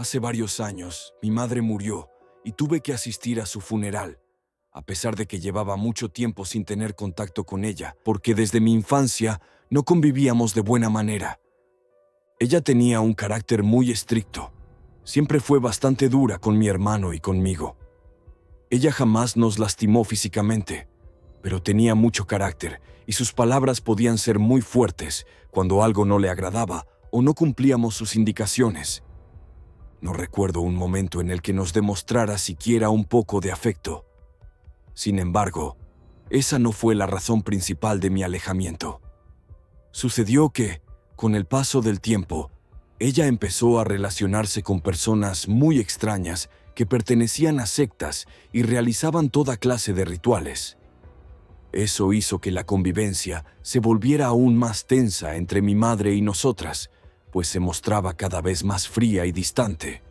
Hace varios años, mi madre murió y tuve que asistir a su funeral, a pesar de que llevaba mucho tiempo sin tener contacto con ella, porque desde mi infancia no convivíamos de buena manera. Ella tenía un carácter muy estricto. Siempre fue bastante dura con mi hermano y conmigo. Ella jamás nos lastimó físicamente, pero tenía mucho carácter y sus palabras podían ser muy fuertes cuando algo no le agradaba o no cumplíamos sus indicaciones. No recuerdo un momento en el que nos demostrara siquiera un poco de afecto. Sin embargo, esa no fue la razón principal de mi alejamiento. Sucedió que, con el paso del tiempo, ella empezó a relacionarse con personas muy extrañas que pertenecían a sectas y realizaban toda clase de rituales. Eso hizo que la convivencia se volviera aún más tensa entre mi madre y nosotras, pues se mostraba cada vez más fría y distante.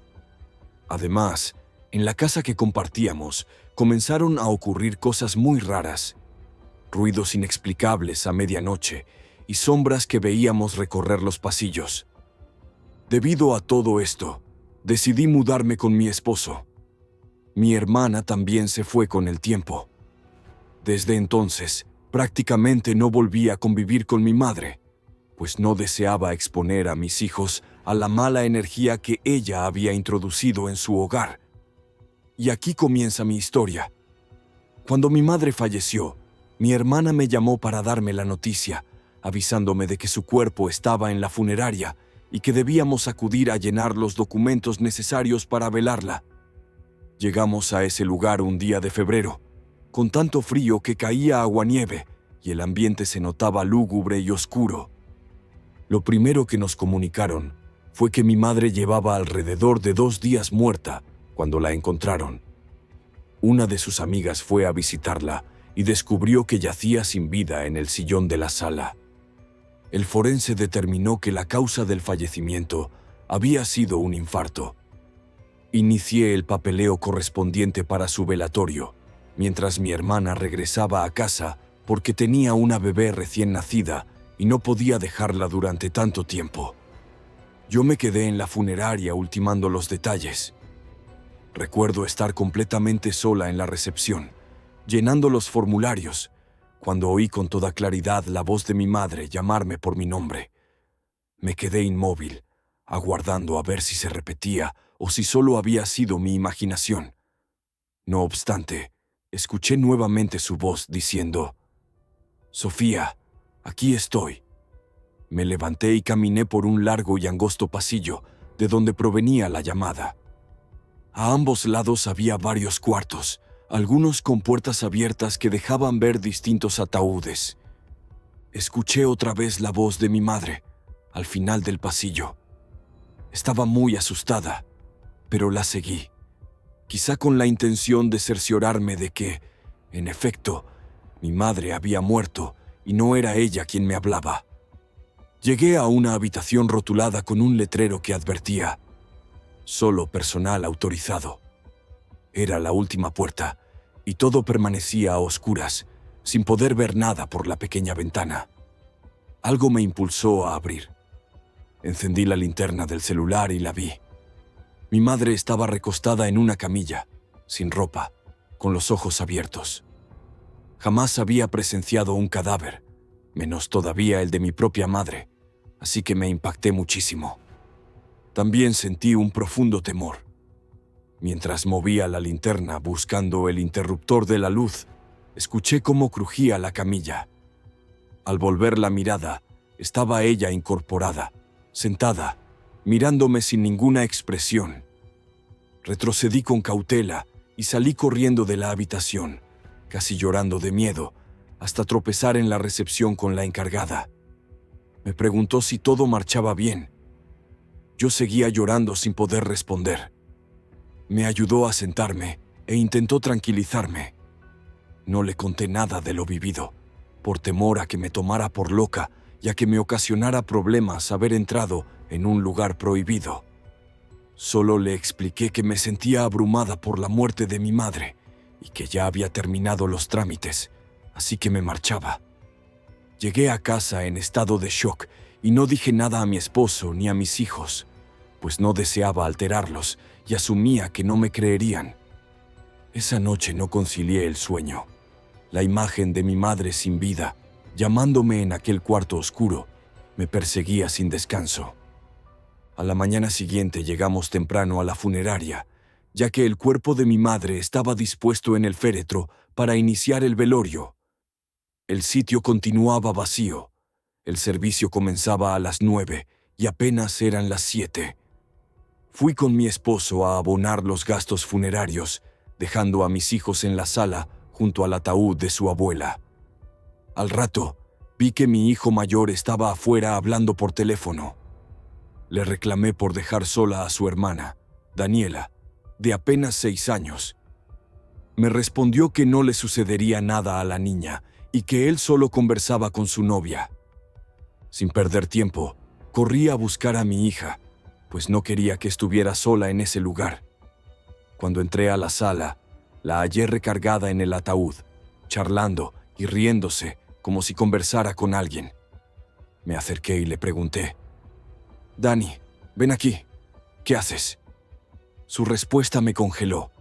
Además, en la casa que compartíamos, comenzaron a ocurrir cosas muy raras. Ruidos inexplicables a medianoche y sombras que veíamos recorrer los pasillos. Debido a todo esto, decidí mudarme con mi esposo. Mi hermana también se fue con el tiempo. Desde entonces, prácticamente no volví a convivir con mi madre, pues no deseaba exponer a mis hijos a la mala energía que ella había introducido en su hogar. Y aquí comienza mi historia. Cuando mi madre falleció, mi hermana me llamó para darme la noticia, avisándome de que su cuerpo estaba en la funeraria y que debíamos acudir a llenar los documentos necesarios para velarla. Llegamos a ese lugar un día de febrero, con tanto frío que caía aguanieve y el ambiente se notaba lúgubre y oscuro. Lo primero que nos comunicaron fue que mi madre llevaba alrededor de 2 días muerta cuando la encontraron. Una de sus amigas fue a visitarla y descubrió que yacía sin vida en el sillón de la sala. El forense determinó que la causa del fallecimiento había sido un infarto. Inicié el papeleo correspondiente para su velatorio, mientras mi hermana regresaba a casa porque tenía una bebé recién nacida y no podía dejarla durante tanto tiempo. Yo me quedé en la funeraria ultimando los detalles. Recuerdo estar completamente sola en la recepción, llenando los formularios, cuando oí con toda claridad la voz de mi madre llamarme por mi nombre. Me quedé inmóvil, aguardando a ver si se repetía o si solo había sido mi imaginación. No obstante, escuché nuevamente su voz diciendo: «Sofía, aquí estoy». Me levanté y caminé por un largo y angosto pasillo de donde provenía la llamada. A ambos lados había varios cuartos, algunos con puertas abiertas que dejaban ver distintos ataúdes. Escuché otra vez la voz de mi madre, al final del pasillo. Estaba muy asustada, pero la seguí, quizá con la intención de cerciorarme de que, en efecto, mi madre había muerto y no era ella quien me hablaba. Llegué a una habitación rotulada con un letrero que advertía: «Solo personal autorizado». Era la última puerta, y todo permanecía a oscuras, sin poder ver nada por la pequeña ventana. Algo me impulsó a abrir. Encendí la linterna del celular y la vi. Mi madre estaba recostada en una camilla, sin ropa, con los ojos abiertos. Jamás había presenciado un cadáver, menos todavía el de mi propia madre, así que me impacté muchísimo. También sentí un profundo temor. Mientras movía la linterna buscando el interruptor de la luz, escuché cómo crujía la camilla. Al volver la mirada, estaba ella incorporada, sentada, mirándome sin ninguna expresión. Retrocedí con cautela y salí corriendo de la habitación, casi llorando de miedo, hasta tropezar en la recepción con la encargada. Me preguntó si todo marchaba bien. Yo seguía llorando sin poder responder. Me ayudó a sentarme e intentó tranquilizarme. No le conté nada de lo vivido, por temor a que me tomara por loca y a que me ocasionara problemas haber entrado en un lugar prohibido. Solo le expliqué que me sentía abrumada por la muerte de mi madre y que ya había terminado los trámites, así que me marchaba. Llegué a casa en estado de shock y no dije nada a mi esposo ni a mis hijos. pues no deseaba alterarlos y asumía que no me creerían. Esa noche no concilié el sueño. La imagen de mi madre sin vida, llamándome en aquel cuarto oscuro, me perseguía sin descanso. A la mañana siguiente llegamos temprano a la funeraria, ya que el cuerpo de mi madre estaba dispuesto en el féretro para iniciar el velorio. El sitio continuaba vacío. El servicio comenzaba a las 9 y apenas eran las 7. Fui con mi esposo a abonar los gastos funerarios, dejando a mis hijos en la sala junto al ataúd de su abuela. Al rato, vi que mi hijo mayor estaba afuera hablando por teléfono. Le reclamé por dejar sola a su hermana, Daniela, de apenas 6 años. Me respondió que no le sucedería nada a la niña y que él solo conversaba con su novia. Sin perder tiempo, corrí a buscar a mi hija, pues no quería que estuviera sola en ese lugar. Cuando entré a la sala, la hallé recargada en el ataúd, charlando y riéndose como si conversara con alguien. Me acerqué y le pregunté: «Dani, ven aquí. ¿Qué haces?». Su respuesta me congeló.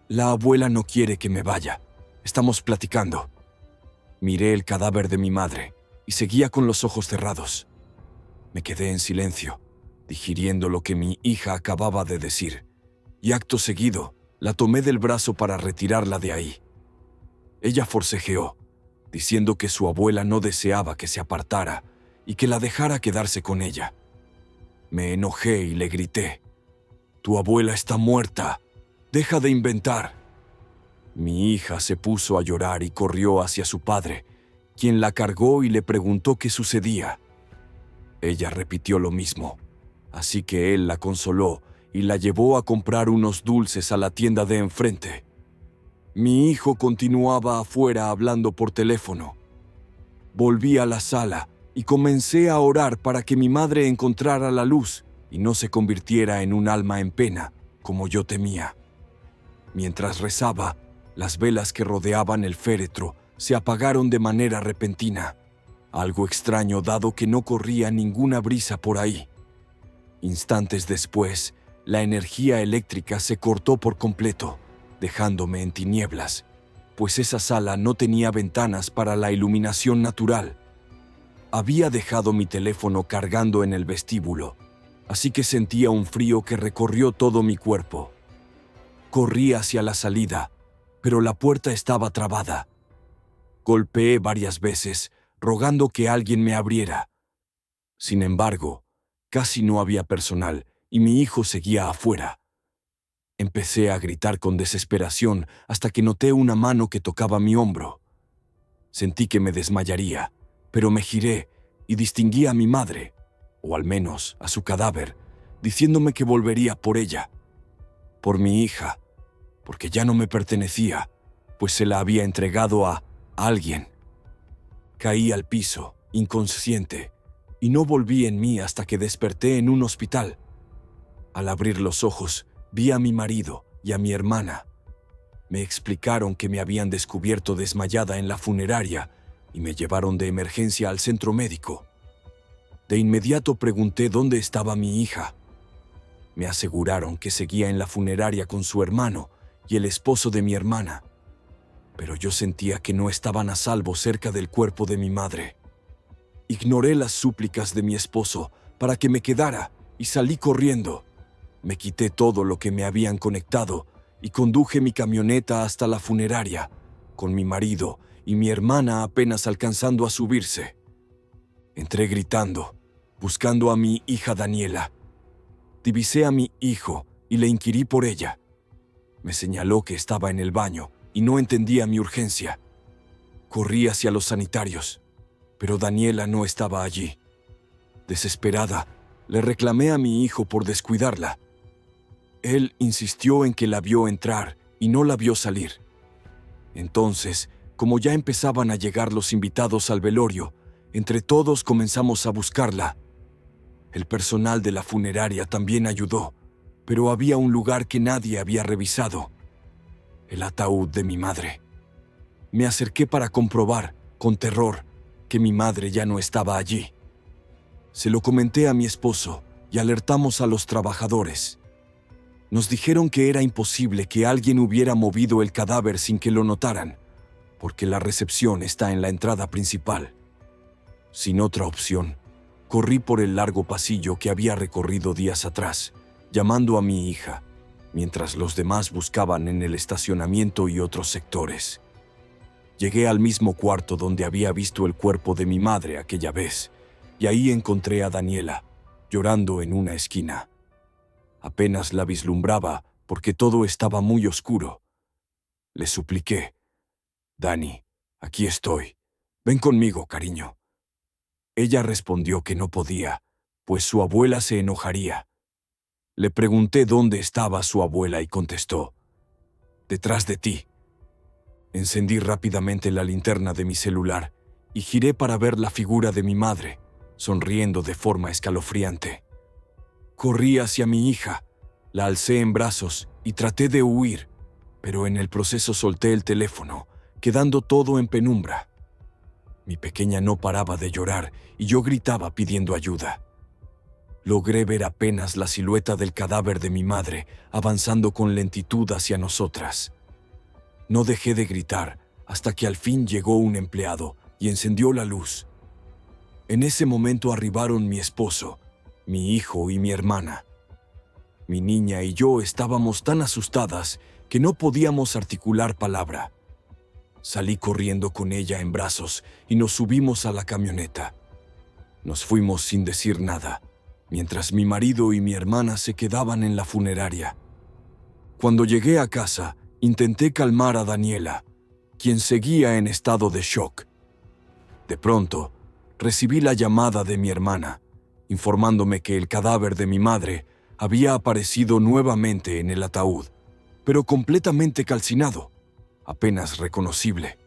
«La abuela no quiere que me vaya. Estamos platicando». Miré el cadáver de mi madre y seguía con los ojos cerrados. Me quedé en silencio, digiriendo lo que mi hija acababa de decir, y acto seguido la tomé del brazo para retirarla de ahí. Ella forcejeó, diciendo que su abuela no deseaba que se apartara y que la dejara quedarse con ella. Me enojé y le grité: «Tu abuela está muerta. Deja de inventar». Mi hija se puso a llorar y corrió hacia su padre, quien la cargó y le preguntó qué sucedía. Ella repitió lo mismo, así que él la consoló y la llevó a comprar unos dulces a la tienda de enfrente. Mi hijo continuaba afuera hablando por teléfono. Volví a la sala y comencé a orar para que mi madre encontrara la luz y no se convirtiera en un alma en pena, como yo temía. Mientras rezaba, las velas que rodeaban el féretro se apagaron de manera repentina, algo extraño dado que no corría ninguna brisa por ahí. Instantes después, la energía eléctrica se cortó por completo, dejándome en tinieblas, pues esa sala no tenía ventanas para la iluminación natural. Había dejado mi teléfono cargando en el vestíbulo, así que sentía un frío que recorrió todo mi cuerpo. Corrí hacia la salida, pero la puerta estaba trabada. Golpeé varias veces, rogando que alguien me abriera. Sin embargo, casi no había personal y mi hijo seguía afuera. Empecé a gritar con desesperación hasta que noté una mano que tocaba mi hombro. Sentí que me desmayaría, pero me giré y distinguí a mi madre, o al menos a su cadáver, diciéndome que volvería por ella. Por mi hija, porque ya no me pertenecía, pues se la había entregado a alguien. Caí al piso, inconsciente, y no volví en mí hasta que desperté en un hospital. Al abrir los ojos, vi a mi marido y a mi hermana. Me explicaron que me habían descubierto desmayada en la funeraria y me llevaron de emergencia al centro médico. De inmediato pregunté dónde estaba mi hija. Me aseguraron que seguía en la funeraria con su hermano y el esposo de mi hermana, pero yo sentía que no estaban a salvo cerca del cuerpo de mi madre. Ignoré las súplicas de mi esposo para que me quedara y salí corriendo. Me quité todo lo que me habían conectado y conduje mi camioneta hasta la funeraria, con mi marido y mi hermana apenas alcanzando a subirse. Entré gritando, buscando a mi hija Daniela. Divisé a mi hijo y le inquirí por ella. Me señaló que estaba en el baño y no entendía mi urgencia. Corrí hacia los sanitarios, pero Daniela no estaba allí. Desesperada, le reclamé a mi hijo por descuidarla. Él insistió en que la vio entrar y no la vio salir. Entonces, como ya empezaban a llegar los invitados al velorio, entre todos comenzamos a buscarla. El personal de la funeraria también ayudó, pero había un lugar que nadie había revisado: el ataúd de mi madre. Me acerqué para comprobar, con terror, que mi madre ya no estaba allí. Se lo comenté a mi esposo y alertamos a los trabajadores. Nos dijeron que era imposible que alguien hubiera movido el cadáver sin que lo notaran, porque la recepción está en la entrada principal. Sin otra opción, corrí por el largo pasillo que había recorrido días atrás, llamando a mi hija, mientras los demás buscaban en el estacionamiento y otros sectores. Llegué al mismo cuarto donde había visto el cuerpo de mi madre aquella vez, y ahí encontré a Daniela, llorando en una esquina. Apenas la vislumbraba porque todo estaba muy oscuro. Le supliqué: «Dani, aquí estoy. Ven conmigo, cariño». Ella respondió que no podía, pues su abuela se enojaría. Le pregunté dónde estaba su abuela y contestó: «Detrás de ti». Encendí rápidamente la linterna de mi celular y giré para ver la figura de mi madre, sonriendo de forma escalofriante. Corrí hacia mi hija, la alcé en brazos y traté de huir, pero en el proceso solté el teléfono, quedando todo en penumbra. Mi pequeña no paraba de llorar y yo gritaba pidiendo ayuda. Logré ver apenas la silueta del cadáver de mi madre avanzando con lentitud hacia nosotras. No dejé de gritar hasta que al fin llegó un empleado y encendió la luz. En ese momento arribaron mi esposo, mi hijo y mi hermana. Mi niña y yo estábamos tan asustadas que no podíamos articular palabra. Salí corriendo con ella en brazos y nos subimos a la camioneta. Nos fuimos sin decir nada, mientras mi marido y mi hermana se quedaban en la funeraria. Cuando llegué a casa, intenté calmar a Daniela, quien seguía en estado de shock. De pronto, recibí la llamada de mi hermana, informándome que el cadáver de mi madre había aparecido nuevamente en el ataúd, pero completamente calcinado, apenas reconocible.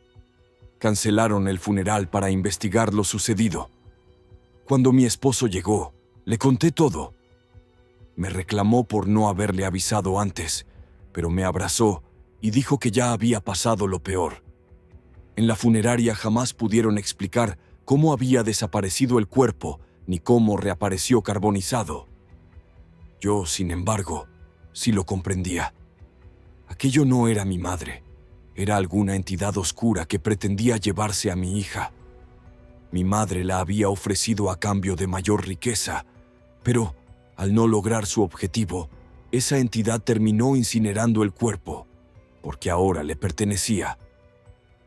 Cancelaron el funeral para investigar lo sucedido. Cuando mi esposo llegó, le conté todo. Me reclamó por no haberle avisado antes, pero me abrazó y dijo que ya había pasado lo peor. En la funeraria jamás pudieron explicar cómo había desaparecido el cuerpo ni cómo reapareció carbonizado. Yo, sin embargo, sí lo comprendía. Aquello no era mi madre, era alguna entidad oscura que pretendía llevarse a mi hija. Mi madre la había ofrecido a cambio de mayor riqueza, pero, al no lograr su objetivo, esa entidad terminó incinerando el cuerpo, porque ahora le pertenecía.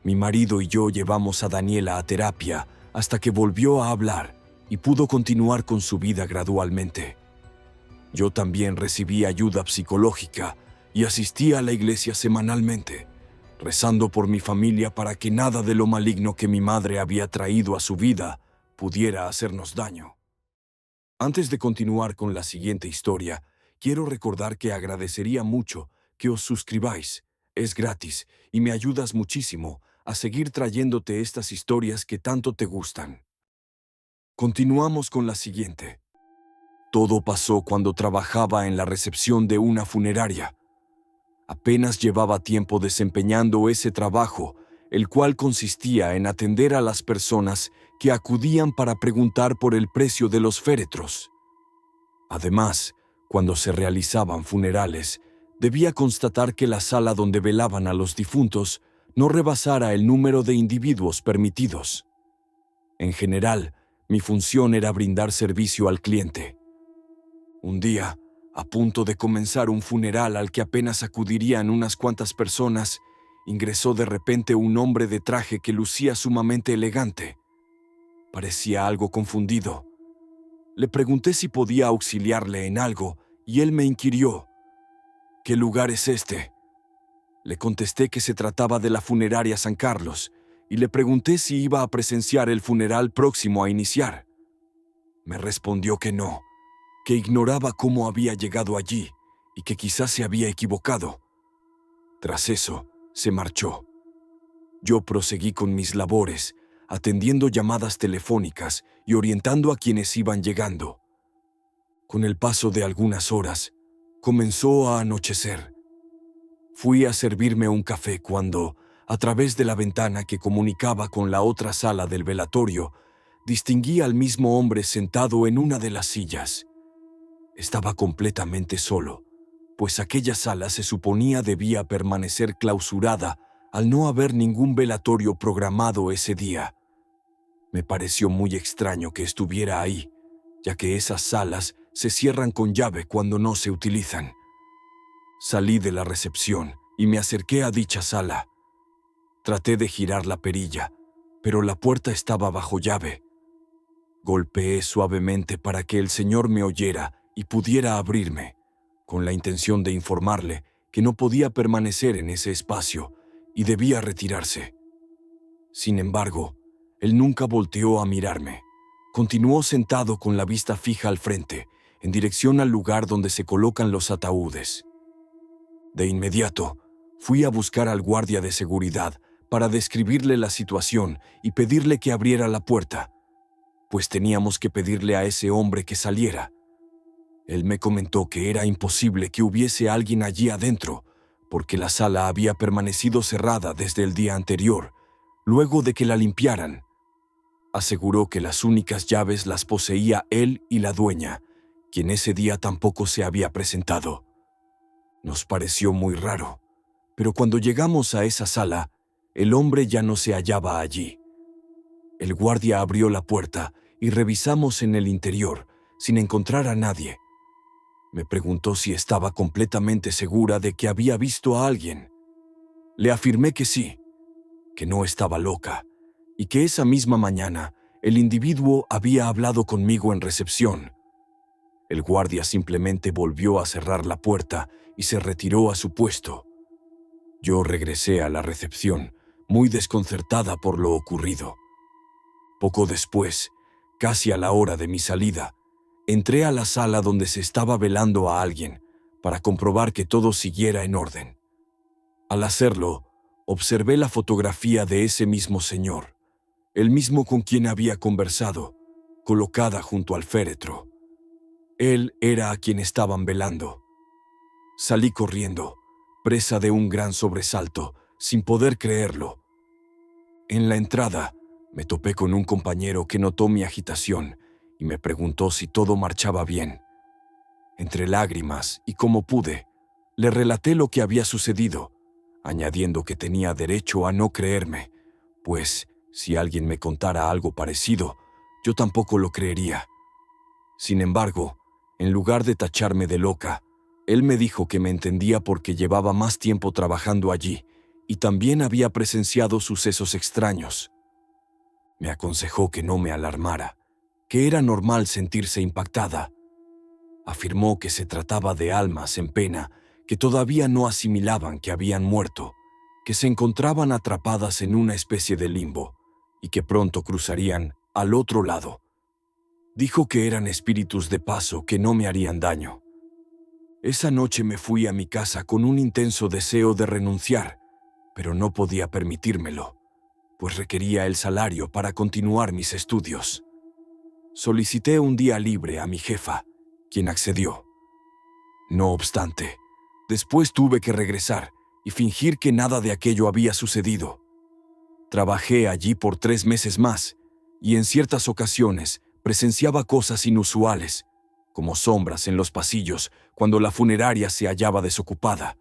Mi marido y yo llevamos a Daniela a terapia hasta que volvió a hablar y pudo continuar con su vida gradualmente. Yo también recibí ayuda psicológica y asistí a la iglesia semanalmente, rezando por mi familia para que nada de lo maligno que mi madre había traído a su vida pudiera hacernos daño. Antes de continuar con la siguiente historia, quiero recordar que agradecería mucho que os suscribáis. Es gratis y me ayudas muchísimo a seguir trayéndote estas historias que tanto te gustan. Continuamos con la siguiente. Todo pasó cuando trabajaba en la recepción de una funeraria. Apenas llevaba tiempo desempeñando ese trabajo, el cual consistía en atender a las personas que acudían para preguntar por el precio de los féretros. Además, cuando se realizaban funerales, debía constatar que la sala donde velaban a los difuntos no rebasara el número de individuos permitidos. En general, mi función era brindar servicio al cliente. Un día, a punto de comenzar un funeral al que apenas acudirían unas cuantas personas, ingresó de repente un hombre de traje que lucía sumamente elegante. Parecía algo confundido. Le pregunté si podía auxiliarle en algo y él me inquirió: «¿Qué lugar es este?». Le contesté que se trataba de la funeraria San Carlos y le pregunté si iba a presenciar el funeral próximo a iniciar. Me respondió que no, que ignoraba cómo había llegado allí y que quizás se había equivocado. Tras eso, se marchó. Yo proseguí con mis labores, atendiendo llamadas telefónicas y orientando a quienes iban llegando. Con el paso de algunas horas, comenzó a anochecer. Fui a servirme un café cuando, a través de la ventana que comunicaba con la otra sala del velatorio, distinguí al mismo hombre sentado en una de las sillas. Estaba completamente solo, pues aquella sala se suponía debía permanecer clausurada al no haber ningún velatorio programado ese día. Me pareció muy extraño que estuviera ahí, ya que esas salas se cierran con llave cuando no se utilizan. Salí de la recepción y me acerqué a dicha sala. Traté de girar la perilla, pero la puerta estaba bajo llave. Golpeé suavemente para que el señor me oyera y pudiera abrirme, con la intención de informarle que no podía permanecer en ese espacio y debía retirarse. Sin embargo, él nunca volteó a mirarme. Continuó sentado con la vista fija al frente, en dirección al lugar donde se colocan los ataúdes. De inmediato, fui a buscar al guardia de seguridad para describirle la situación y pedirle que abriera la puerta, pues teníamos que pedirle a ese hombre que saliera. Él me comentó que era imposible que hubiese alguien allí adentro, porque la sala había permanecido cerrada desde el día anterior, luego de que la limpiaran. Aseguró que las únicas llaves las poseía él y la dueña, quien ese día tampoco se había presentado. Nos pareció muy raro, pero cuando llegamos a esa sala, el hombre ya no se hallaba allí. El guardia abrió la puerta y revisamos en el interior, sin encontrar a nadie. Me preguntó si estaba completamente segura de que había visto a alguien. Le afirmé que sí, que no estaba loca, y que esa misma mañana el individuo había hablado conmigo en recepción. El guardia simplemente volvió a cerrar la puerta y se retiró a su puesto. Yo regresé a la recepción, muy desconcertada por lo ocurrido. Poco después, casi a la hora de mi salida, entré a la sala donde se estaba velando a alguien para comprobar que todo siguiera en orden. Al hacerlo, observé la fotografía de ese mismo señor, el mismo con quien había conversado, colocada junto al féretro. Él era a quien estaban velando. Salí corriendo, presa de un gran sobresalto, sin poder creerlo. En la entrada, me topé con un compañero que notó mi agitación y me preguntó si todo marchaba bien. Entre lágrimas y como pude, le relaté lo que había sucedido, añadiendo que tenía derecho a no creerme, pues si alguien me contara algo parecido, yo tampoco lo creería. Sin embargo, en lugar de tacharme de loca, él me dijo que me entendía porque llevaba más tiempo trabajando allí y también había presenciado sucesos extraños. Me aconsejó que no me alarmara, que era normal sentirse impactada. Afirmó que se trataba de almas en pena que todavía no asimilaban que habían muerto, que se encontraban atrapadas en una especie de limbo y que pronto cruzarían al otro lado. Dijo que eran espíritus de paso que no me harían daño. Esa noche me fui a mi casa con un intenso deseo de renunciar, pero no podía permitírmelo, pues requería el salario para continuar mis estudios. Solicité un día libre a mi jefa, quien accedió. No obstante, después tuve que regresar y fingir que nada de aquello había sucedido. Trabajé allí por 3 meses más y en ciertas ocasiones presenciaba cosas inusuales, como sombras en los pasillos cuando la funeraria se hallaba desocupada.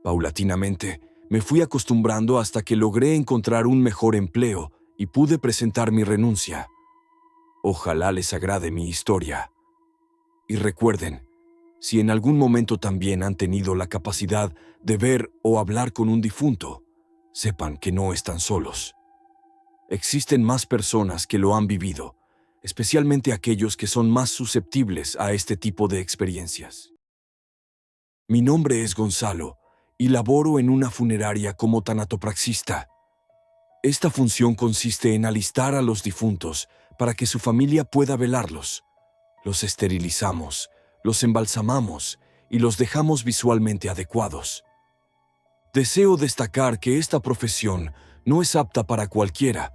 Paulatinamente, me fui acostumbrando hasta que logré encontrar un mejor empleo y pude presentar mi renuncia. Ojalá les agrade mi historia. Y recuerden, si en algún momento también han tenido la capacidad de ver o hablar con un difunto, sepan que no están solos. Existen más personas que lo han vivido, especialmente aquellos que son más susceptibles a este tipo de experiencias. Mi nombre es Gonzalo y laboro en una funeraria como tanatopraxista. Esta función consiste en alistar a los difuntos para que su familia pueda velarlos. Los esterilizamos, los embalsamamos y los dejamos visualmente adecuados. Deseo destacar que esta profesión no es apta para cualquiera,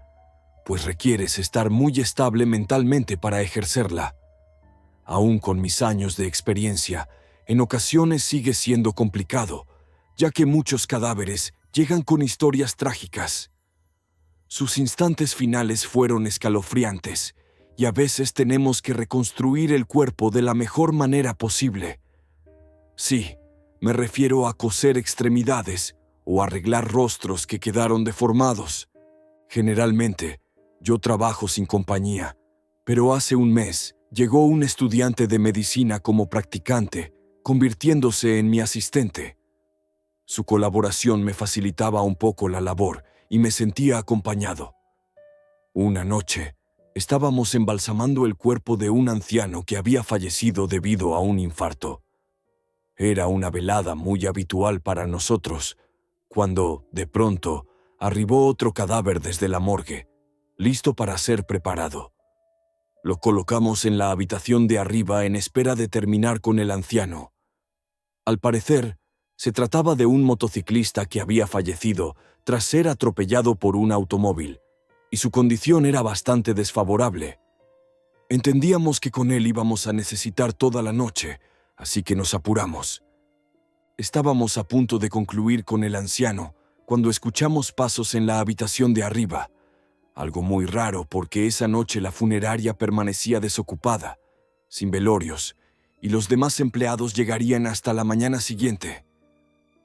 pues requieres estar muy estable mentalmente para ejercerla. Aún con mis años de experiencia, en ocasiones sigue siendo complicado, ya que muchos cadáveres llegan con historias trágicas. Sus instantes finales fueron escalofriantes y a veces tenemos que reconstruir el cuerpo de la mejor manera posible. Sí, me refiero a coser extremidades o arreglar rostros que quedaron deformados. Generalmente, yo trabajo sin compañía, pero hace un mes llegó un estudiante de medicina como practicante, convirtiéndose en mi asistente. Su colaboración me facilitaba un poco la labor y me sentía acompañado. Una noche, estábamos embalsamando el cuerpo de un anciano que había fallecido debido a un infarto. Era una velada muy habitual para nosotros, cuando, de pronto, arribó otro cadáver desde la morgue, listo para ser preparado. Lo colocamos en la habitación de arriba en espera de terminar con el anciano. Al parecer, se trataba de un motociclista que había fallecido tras ser atropellado por un automóvil, y su condición era bastante desfavorable. Entendíamos que con él íbamos a necesitar toda la noche, así que nos apuramos. Estábamos a punto de concluir con el anciano cuando escuchamos pasos en la habitación de arriba, algo muy raro porque esa noche la funeraria permanecía desocupada, sin velorios, y los demás empleados llegarían hasta la mañana siguiente.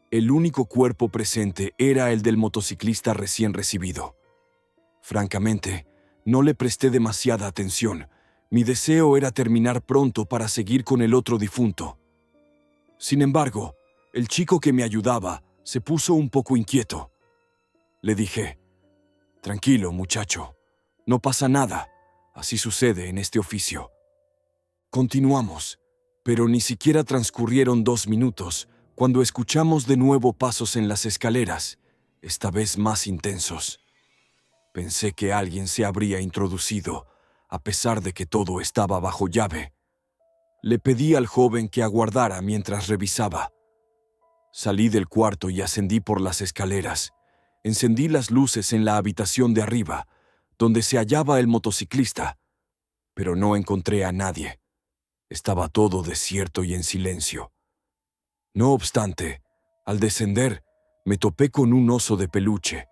El único cuerpo presente era el del motociclista recién recibido. Francamente, no le presté demasiada atención. Mi deseo era terminar pronto para seguir con el otro difunto. Sin embargo, el chico que me ayudaba se puso un poco inquieto. Le dije: «Tranquilo, muchacho, no pasa nada, así sucede en este oficio». Continuamos, pero ni siquiera transcurrieron 2 minutos cuando escuchamos de nuevo pasos en las escaleras, esta vez más intensos. Pensé que alguien se habría introducido, a pesar de que todo estaba bajo llave. Le pedí al joven que aguardara mientras revisaba. Salí del cuarto y ascendí por las escaleras. Encendí las luces en la habitación de arriba, donde se hallaba el motociclista, pero no encontré a nadie. Estaba todo desierto y en silencio. No obstante, al descender, me topé con un oso de peluche,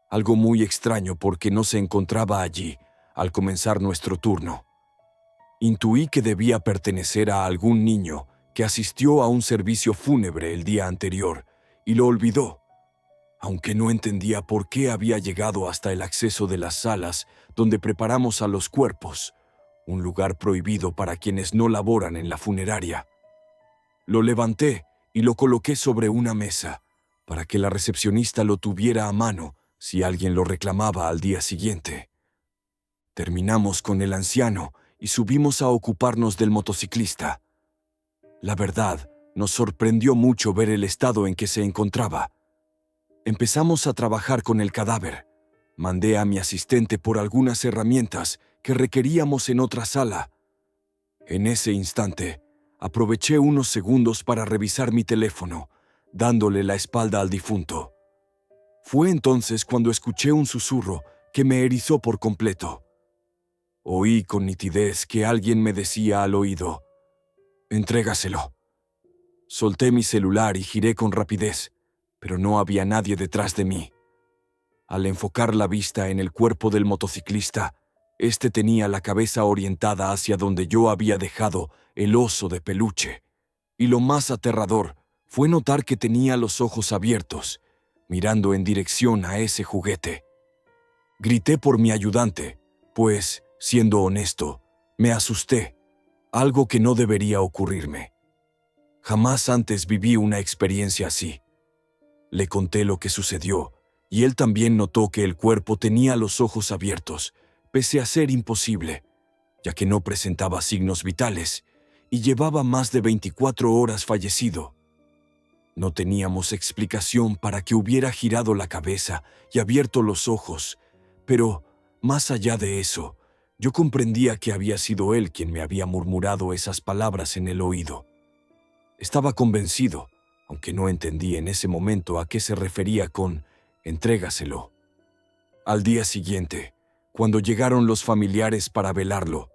algo muy extraño porque no se encontraba allí al comenzar nuestro turno. Intuí que debía pertenecer a algún niño que asistió a un servicio fúnebre el día anterior y lo olvidó, aunque no entendía por qué había llegado hasta el acceso de las salas donde preparamos a los cuerpos, un lugar prohibido para quienes no laboran en la funeraria. Lo levanté y lo coloqué sobre una mesa para que la recepcionista lo tuviera a mano si alguien lo reclamaba al día siguiente. Terminamos con el anciano y subimos a ocuparnos del motociclista. La verdad, nos sorprendió mucho ver el estado en que se encontraba. Empezamos a trabajar con el cadáver. Mandé a mi asistente por algunas herramientas que requeríamos en otra sala. En ese instante, aproveché unos segundos para revisar mi teléfono, dándole la espalda al difunto. Fue entonces cuando escuché un susurro que me erizó por completo. Oí con nitidez que alguien me decía al oído: «Entrégaselo». Solté mi celular y giré con rapidez, pero no había nadie detrás de mí. Al enfocar la vista en el cuerpo del motociclista, este tenía la cabeza orientada hacia donde yo había dejado el oso de peluche, y lo más aterrador fue notar que tenía los ojos abiertos, mirando en dirección a ese juguete. Grité por mi ayudante, pues, siendo honesto, me asusté, algo que no debería ocurrirme. Jamás antes viví una experiencia así. Le conté lo que sucedió, y él también notó que el cuerpo tenía los ojos abiertos, pese a ser imposible, ya que no presentaba signos vitales, y llevaba más de 24 horas fallecido. No teníamos explicación para que hubiera girado la cabeza y abierto los ojos, pero, más allá de eso, yo comprendía que había sido él quien me había murmurado esas palabras en el oído. Estaba convencido, aunque no entendí en ese momento a qué se refería con «entrégaselo». Al día siguiente, cuando llegaron los familiares para velarlo,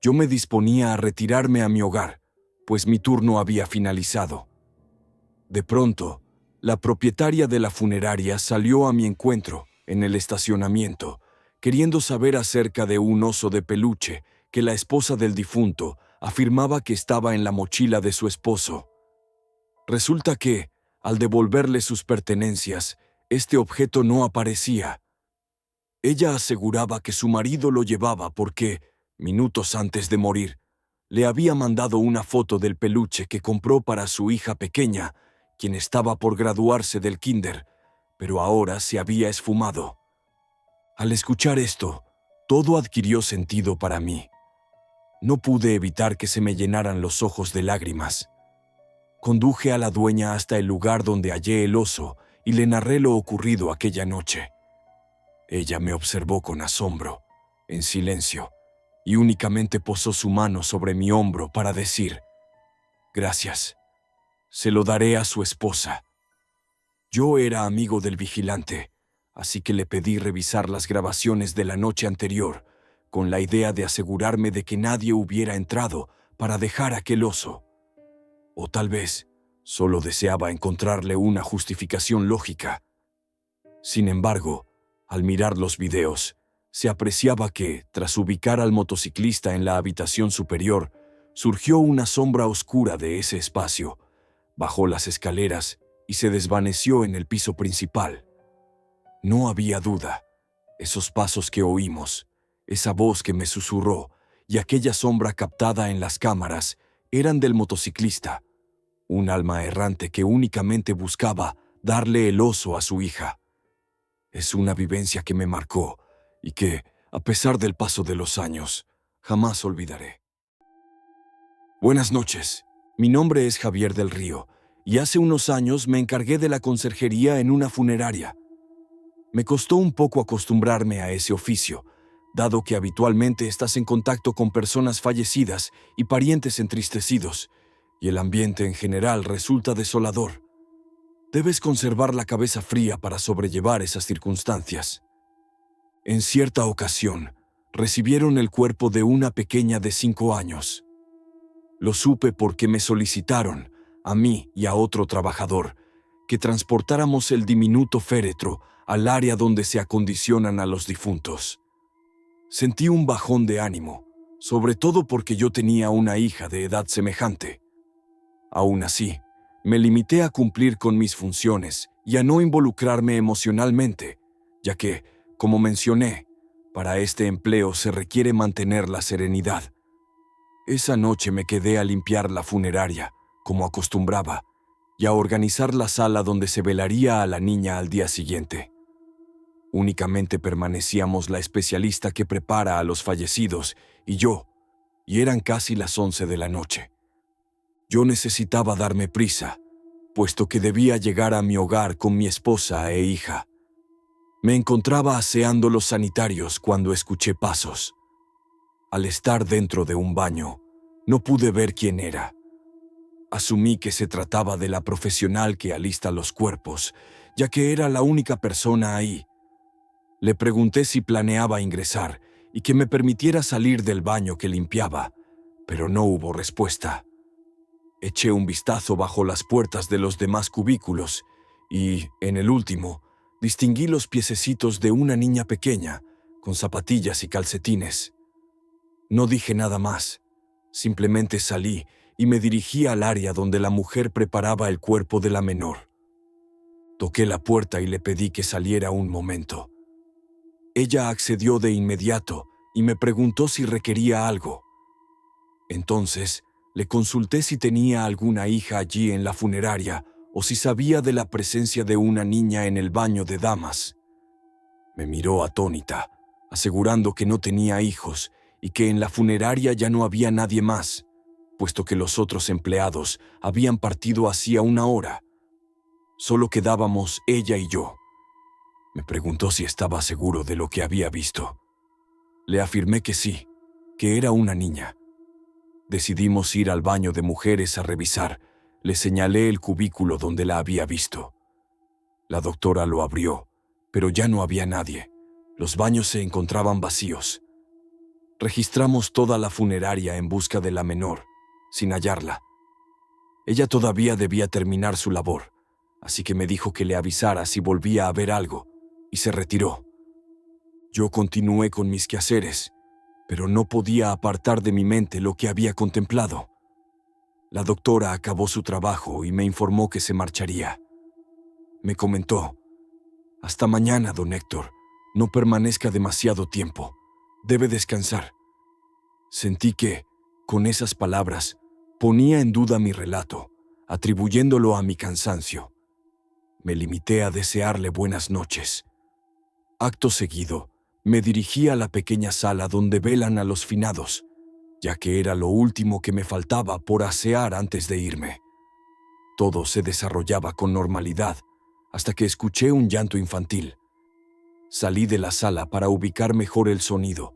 yo me disponía a retirarme a mi hogar, pues mi turno había finalizado. De pronto, la propietaria de la funeraria salió a mi encuentro en el estacionamiento, queriendo saber acerca de un oso de peluche que la esposa del difunto afirmaba que estaba en la mochila de su esposo. Resulta que, al devolverle sus pertenencias, este objeto no aparecía. Ella aseguraba que su marido lo llevaba porque, minutos antes de morir, le había mandado una foto del peluche que compró para su hija pequeña, quien estaba por graduarse del kinder, pero ahora se había esfumado. Al escuchar esto, todo adquirió sentido para mí. No pude evitar que se me llenaran los ojos de lágrimas. Conduje a la dueña hasta el lugar donde hallé el oso y le narré lo ocurrido aquella noche. Ella me observó con asombro, en silencio, y únicamente posó su mano sobre mi hombro para decir: «Gracias, se lo daré a su esposa». Yo era amigo del vigilante, así que le pedí revisar las grabaciones de la noche anterior, con la idea de asegurarme de que nadie hubiera entrado para dejar aquel oso. O tal vez solo deseaba encontrarle una justificación lógica. Sin embargo, al mirar los videos, se apreciaba que, tras ubicar al motociclista en la habitación superior, surgió una sombra oscura de ese espacio, bajó las escaleras y se desvaneció en el piso principal. No había duda. Esos pasos que oímos, esa voz que me susurró y aquella sombra captada en las cámaras eran del motociclista, un alma errante que únicamente buscaba darle el oso a su hija. Es una vivencia que me marcó y que, a pesar del paso de los años, jamás olvidaré. Buenas noches. Mi nombre es Javier del Río y hace unos años me encargué de la conserjería en una funeraria. Me costó un poco acostumbrarme a ese oficio, dado que habitualmente estás en contacto con personas fallecidas y parientes entristecidos, y el ambiente en general resulta desolador. Debes conservar la cabeza fría para sobrellevar esas circunstancias. En cierta ocasión, recibieron el cuerpo de una pequeña de 5 años. Lo supe porque me solicitaron, a mí y a otro trabajador, que transportáramos el diminuto féretro al área donde se acondicionan a los difuntos. Sentí un bajón de ánimo, sobre todo porque yo tenía una hija de edad semejante. Aún así, me limité a cumplir con mis funciones y a no involucrarme emocionalmente, ya que, como mencioné, para este empleo se requiere mantener la serenidad. Esa noche me quedé a limpiar la funeraria, como acostumbraba, y a organizar la sala donde se velaría a la niña al día siguiente. Únicamente permanecíamos la especialista que prepara a los fallecidos y yo, y eran casi las 11 de la noche. Yo necesitaba darme prisa, puesto que debía llegar a mi hogar con mi esposa e hija. Me encontraba aseando los sanitarios cuando escuché pasos. Al estar dentro de un baño, no pude ver quién era. Asumí que se trataba de la profesional que alista los cuerpos, ya que era la única persona ahí. Le pregunté si planeaba ingresar y que me permitiera salir del baño que limpiaba, pero no hubo respuesta. Eché un vistazo bajo las puertas de los demás cubículos y, en el último, distinguí los piececitos de una niña pequeña, con zapatillas y calcetines. No dije nada más, simplemente salí y me dirigí al área donde la mujer preparaba el cuerpo de la menor. Toqué la puerta y le pedí que saliera un momento. Ella accedió de inmediato y me preguntó si requería algo. Entonces, le consulté si tenía alguna hija allí en la funeraria o si sabía de la presencia de una niña en el baño de damas. Me miró atónita, asegurando que no tenía hijos y que en la funeraria ya no había nadie más, puesto que los otros empleados habían partido hacía una hora. Solo quedábamos ella y yo. Me preguntó si estaba seguro de lo que había visto. Le afirmé que sí, que era una niña. Decidimos ir al baño de mujeres a revisar. Le señalé el cubículo donde la había visto. La doctora lo abrió, pero ya no había nadie. Los baños se encontraban vacíos. Registramos toda la funeraria en busca de la menor, sin hallarla. Ella todavía debía terminar su labor, así que me dijo que le avisara si volvía a ver algo, y se retiró. Yo continué con mis quehaceres, pero no podía apartar de mi mente lo que había contemplado. La doctora acabó su trabajo y me informó que se marcharía. Me comentó: «Hasta mañana, don Héctor. No permanezca demasiado tiempo. Debe descansar». Sentí que, con esas palabras, ponía en duda mi relato, atribuyéndolo a mi cansancio. Me limité a desearle buenas noches. Acto seguido, me dirigí a la pequeña sala donde velan a los finados, ya que era lo último que me faltaba por asear antes de irme. Todo se desarrollaba con normalidad, hasta que escuché un llanto infantil. Salí de la sala para ubicar mejor el sonido,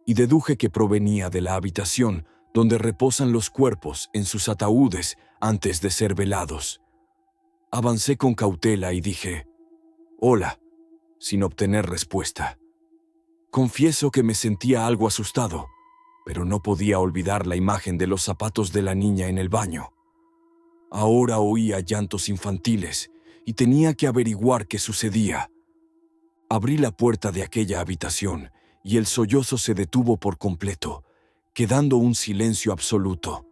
y deduje que provenía de la habitación donde reposan los cuerpos en sus ataúdes antes de ser velados. Avancé con cautela y dije: «Hola», sin obtener respuesta. Confieso que me sentía algo asustado, pero no podía olvidar la imagen de los zapatos de la niña en el baño. Ahora oía llantos infantiles y tenía que averiguar qué sucedía. Abrí la puerta de aquella habitación y el sollozo se detuvo por completo, quedando un silencio absoluto.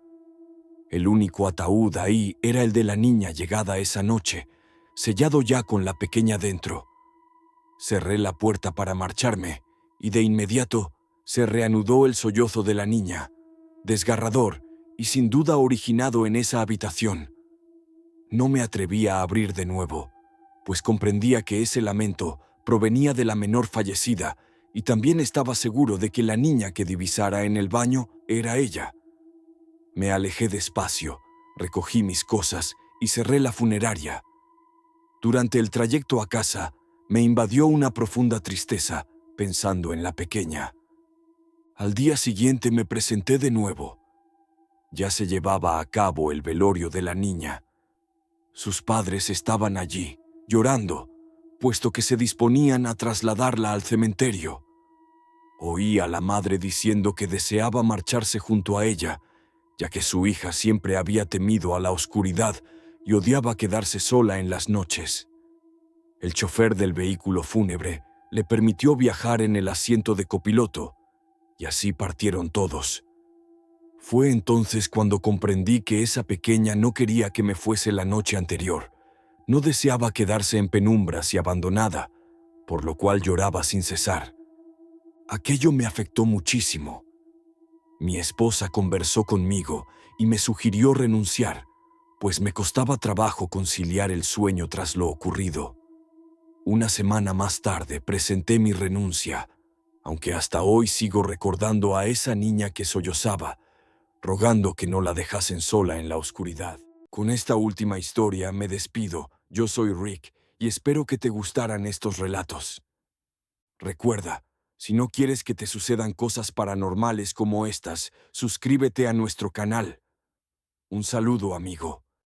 El único ataúd ahí era el de la niña llegada esa noche, sellado ya con la pequeña dentro. Cerré la puerta para marcharme y de inmediato se reanudó el sollozo de la niña, desgarrador y sin duda originado en esa habitación. No me atreví a abrir de nuevo, pues comprendía que ese lamento provenía de la menor fallecida y también estaba seguro de que la niña que divisara en el baño era ella. Me alejé despacio, recogí mis cosas y cerré la funeraria. Durante el trayecto a casa, me invadió una profunda tristeza pensando en la pequeña. Al día siguiente me presenté de nuevo. Ya se llevaba a cabo el velorio de la niña. Sus padres estaban allí, llorando, puesto que se disponían a trasladarla al cementerio. Oí a la madre diciendo que deseaba marcharse junto a ella, ya que su hija siempre había temido a la oscuridad y odiaba quedarse sola en las noches. El chofer del vehículo fúnebre le permitió viajar en el asiento de copiloto, y así partieron todos. Fue entonces cuando comprendí que esa pequeña no quería que me fuese la noche anterior. No deseaba quedarse en penumbras y abandonada, por lo cual lloraba sin cesar. Aquello me afectó muchísimo. Mi esposa conversó conmigo y me sugirió renunciar, pues me costaba trabajo conciliar el sueño tras lo ocurrido. Una semana más tarde presenté mi renuncia, aunque hasta hoy sigo recordando a esa niña que sollozaba, rogando que no la dejasen sola en la oscuridad. Con esta última historia me despido. Yo soy Rick y espero que te gustaran estos relatos. Recuerda, si no quieres que te sucedan cosas paranormales como estas, suscríbete a nuestro canal. Un saludo, amigo.